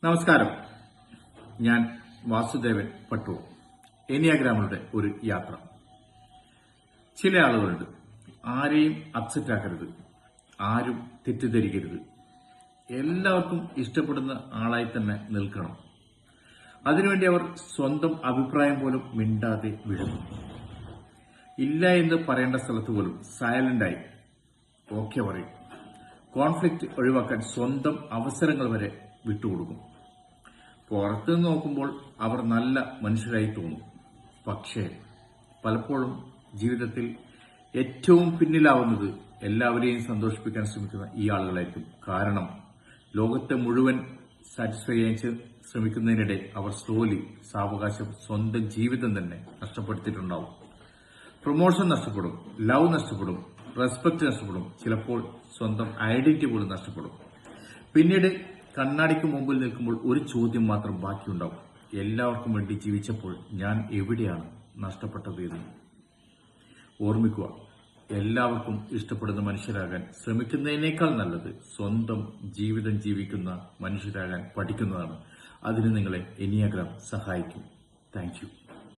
നമസ്കാരം. ഞാൻ വാസുദേവൻ പട്ടൂർ. എനിയാഗ്രാമുകളുടെ ഒരു യാത്ര. ചില ആളുകളുണ്ട്, ആരെയും അപ്സെറ്റ് ആക്കരുത്, ആരും തെറ്റിദ്ധരിക്കരുത്, എല്ലാവർക്കും ഇഷ്ടപ്പെടുന്ന ആളായി തന്നെ നിൽക്കണം. അതിനുവേണ്ടി അവർ സ്വന്തം അഭിപ്രായം പോലും മിണ്ടാതെ വിടുന്നു. ഇല്ല എന്ന് പറയേണ്ട സ്ഥലത്ത് പോലും സൈലന്റായി ഓക്കെ പറയും. കോൺഫ്ലിക്റ്റ് ഒഴിവാക്കാൻ സ്വന്തം അവസരങ്ങൾ വരെ വിട്ടുകൊടുക്കും. പുറത്തുനിന്ന് നോക്കുമ്പോൾ അവർ നല്ല മനുഷ്യരായി തോന്നും. പക്ഷേ പലപ്പോഴും ജീവിതത്തിൽ ഏറ്റവും പിന്നിലാവുന്നത് എല്ലാവരെയും സന്തോഷിപ്പിക്കാൻ ശ്രമിക്കുന്ന ഈ ആളുകളായിരിക്കും. കാരണം ലോകത്തെ മുഴുവൻ സാറ്റിസ്ഫൈ ചെയ്യാൻ ശ്രമിക്കുന്നതിനിടെ അവർ സ്ലോലി സാവകാശം സ്വന്തം ജീവിതം തന്നെ നഷ്ടപ്പെടുത്തിയിട്ടുണ്ടാവും. പ്രൊമോഷൻ നഷ്ടപ്പെടും, ലവ് നഷ്ടപ്പെടും, റെസ്പെക്ട് നഷ്ടപ്പെടും, ചിലപ്പോൾ സ്വന്തം ഐഡന്റിറ്റി പോലും നഷ്ടപ്പെടും. പിന്നീട് കണ്ണാടിക്ക് മുമ്പിൽ നിൽക്കുമ്പോൾ ഒരു ചോദ്യം മാത്രം ബാക്കിയുണ്ടാവും: എല്ലാവർക്കും വേണ്ടി ജീവിച്ചപ്പോൾ ഞാൻ എവിടെയാണ് നഷ്ടപ്പെട്ടത് എന്ന്. ഓർമ്മിക്കുക, എല്ലാവർക്കും ഇഷ്ടപ്പെടുന്ന മനുഷ്യരാകാൻ ശ്രമിക്കുന്നതിനേക്കാൾ നല്ലത് സ്വന്തം ജീവിതം ജീവിക്കുന്ന മനുഷ്യരാകാൻ പഠിക്കുന്നതാണ്. അതിന് നിങ്ങളെ എനിയാഗ്രാം സഹായിക്കും. Thank you.